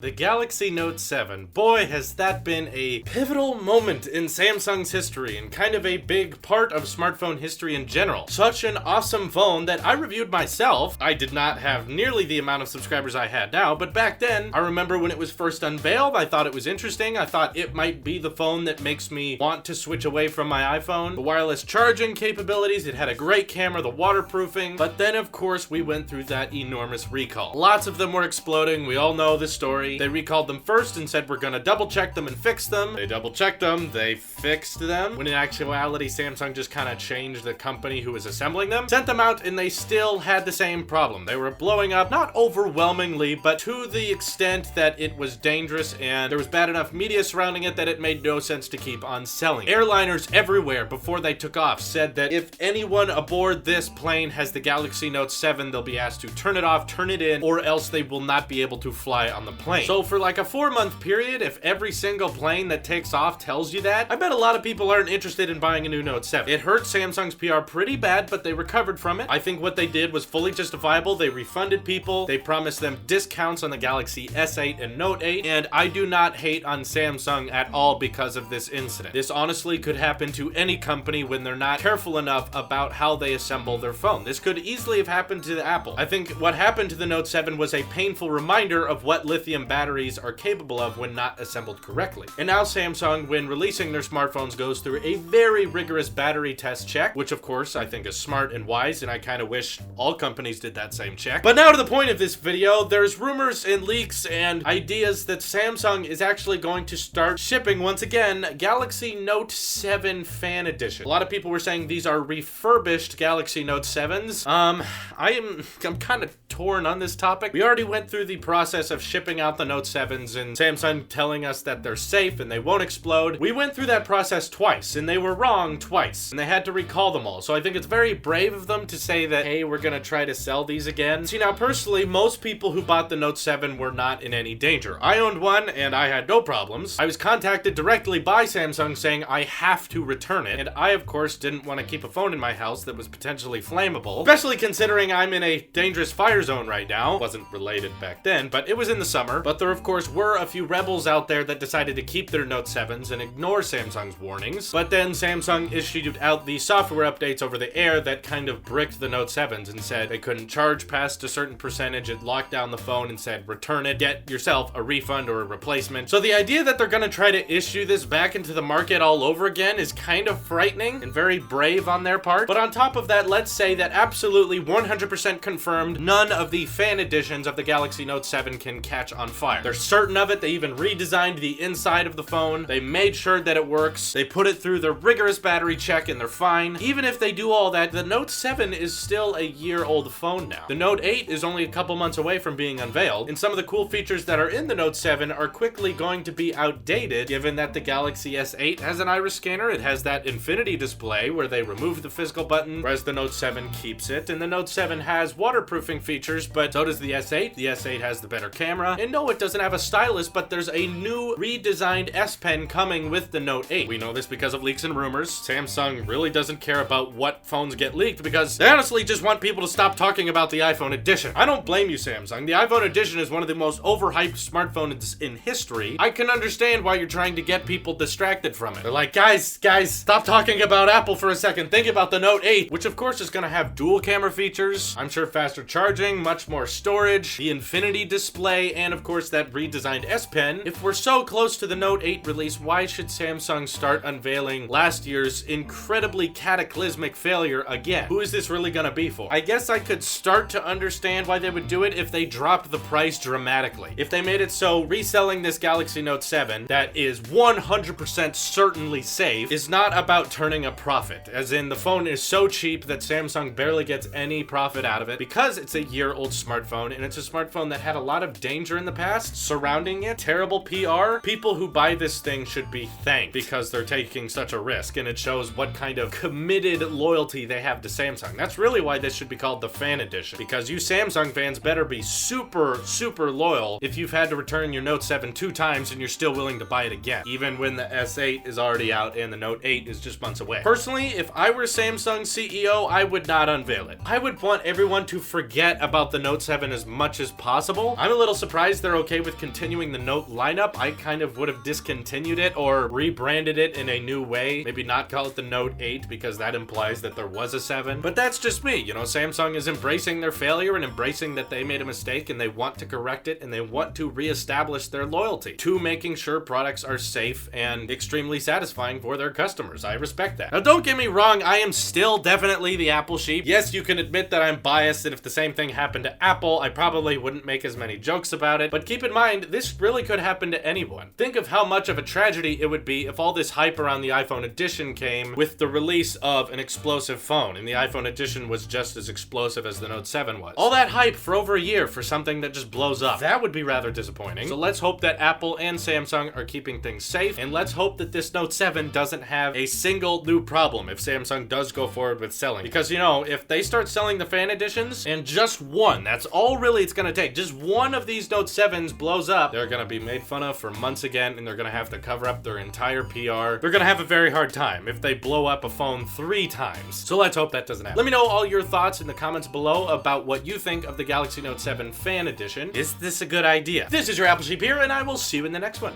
The Galaxy Note 7. Boy, has that been a pivotal moment in Samsung's history and kind of a big part of smartphone history in general. Such an awesome phone that I reviewed myself. I did not have nearly the amount of subscribers I had now, but back then, I remember when it was first unveiled, I thought it was interesting. I thought it might be the phone that makes me want to switch away from my iPhone. The wireless charging capabilities, it had a great camera, the waterproofing, but then of course we went through that enormous recall. Lots of them were exploding, we all know the story. They recalled them first and said we're gonna double check them and fix them. They double checked them, they fixed them. When in actuality, Samsung just kind of changed the company who was assembling them, sent them out, and they still had the same problem. They were blowing up, not overwhelmingly, but to the extent that it was dangerous and there was bad enough media surrounding it that it made no sense to keep on selling. Airliners everywhere before they took off said that if anyone aboard this plane has the Galaxy Note 7, they'll be asked to turn it off, turn it in, or else they will not be able to fly on the plane. So for like a 4-month period, if every single plane that takes off tells you that, I bet a lot of people aren't interested in buying a new Note 7. It hurt Samsung's PR pretty bad, but they recovered from it. I think what they did was fully justifiable. They refunded people. They promised them discounts on the Galaxy S8 and Note 8, and I do not hate on Samsung at all because of this incident. This honestly could happen to any company when they're not careful enough about how they assemble their phone. This could easily have happened to Apple. I think what happened to the Note 7 was a painful reminder of what lithium batteries are capable of when not assembled correctly. And now Samsung, when releasing their smartphones, goes through a very rigorous battery test check, which of course I think is smart and wise, and I kind of wish all companies did that same check. But now to the point of this video, there's rumors and leaks and ideas that Samsung is actually going to start shipping once again Galaxy Note 7 Fan Edition. A lot of people were saying these are refurbished Galaxy Note 7s. I'm kind of torn on this topic. We already went through the process of shipping out the Note 7s and Samsung telling us that they're safe and they won't explode. We went through that process twice and they were wrong twice and they had to recall them all. So I think it's very brave of them to say that, hey, we're gonna try to sell these again. See, now personally, most people who bought the Note 7 were not in any danger. I owned one and I had no problems. I was contacted directly by Samsung saying I have to return it, and I of course didn't want to keep a phone in my house that was potentially flammable, especially considering I'm in a dangerous fire zone right now. Wasn't related back then, but it was in the summer. But there of course were a few rebels out there that decided to keep their Note 7s and ignore Samsung's warnings. But then Samsung issued out the software updates over the air that kind of bricked the Note 7s and said they couldn't charge past a certain percentage. It locked down the phone and said return it, get yourself a refund or a replacement. So the idea that they're gonna try to issue this back into the market all over again is kind of frightening and very brave on their part. But on top of that, let's say that absolutely 100% confirmed none of the fan editions of the Galaxy Note 7 can catch on fire. They're certain of it. They even redesigned the inside of the phone. They made sure that it works. They put it through the rigorous battery check and they're fine. Even if they do all that, the Note 7 is still a year-old phone now. The Note 8 is only a couple months away from being unveiled, and some of the cool features that are in the Note 7 are quickly going to be outdated, given that the Galaxy S8 has an iris scanner. It has that infinity display where they remove the physical button, whereas the Note 7 keeps it. And the Note 7 has waterproofing features, but so does the S8. The S8 has the better camera. And no, it doesn't have a stylus, but there's a new redesigned S Pen coming with the Note 8. We know this because of leaks and rumors. Samsung really doesn't care about what phones get leaked because they honestly just want people to stop talking about the iPhone edition. I don't blame you, Samsung. The iPhone edition is one of the most overhyped smartphones in history. I can understand why you're trying to get people distracted from it. They're like, guys, stop talking about Apple for a second. Think about the Note 8, which of course is gonna have dual camera features. I'm sure faster charging, much more storage, the infinity display, and of course that redesigned S Pen. If we're so close to the Note 8 release, why should Samsung start unveiling last year's incredibly cataclysmic failure again? Who is this really gonna be for? I guess I could start to understand why they would do it if they dropped the price dramatically. If they made it so reselling this Galaxy Note 7 that is 100% certainly safe is not about turning a profit, as in the phone is so cheap that Samsung barely gets any profit out of it because it's a year-old smartphone and it's a smartphone that had a lot of danger in the past surrounding it, terrible PR. People who buy this thing should be thanked because they're taking such a risk, and it shows what kind of committed loyalty they have to Samsung. That's really why this should be called the Fan Edition, because you Samsung fans better be super loyal if you've had to return your Note 7 2 times and you're still willing to buy it again, even when the S8 is already out and the Note 8 is just months away. Personally, if I were Samsung's CEO, I would not unveil it. I would want everyone to forget about the Note 7 as much as possible. I'm a little surprised they're okay with continuing the Note lineup, I kind of would have discontinued it or rebranded it in a new way. Maybe not call it the Note 8 because that implies that there was a 7. But that's just me. You know, Samsung is embracing their failure and embracing that they made a mistake and they want to correct it and they want to reestablish their loyalty to making sure products are safe and extremely satisfying for their customers. I respect that. Now, don't get me wrong, I am still definitely the Apple sheep. Yes, you can admit that I'm biased, and if the same thing happened to Apple, I probably wouldn't make as many jokes about it. But keep in mind, this really could happen to anyone. Think of how much of a tragedy it would be if all this hype around the iPhone edition came with the release of an explosive phone, and the iPhone edition was just as explosive as the Note 7 was. All that hype for over a year for something that just blows up. That would be rather disappointing. So let's hope that Apple and Samsung are keeping things safe, and let's hope that this Note 7 doesn't have a single new problem if Samsung does go forward with selling. Because, you know, if they start selling the fan editions, and just one, that's all really it's gonna take, just one of these Note 7s blows up, they're gonna be made fun of for months again, and they're gonna have to cover up their entire PR. They're gonna have a very hard time if they blow up a phone 3 times. So let's hope that doesn't happen. Let me know all your thoughts in the comments below about what you think of the Galaxy Note 7 Fan Edition. Is this a good idea? This is your Apple Sheep here, and I will see you in the next one.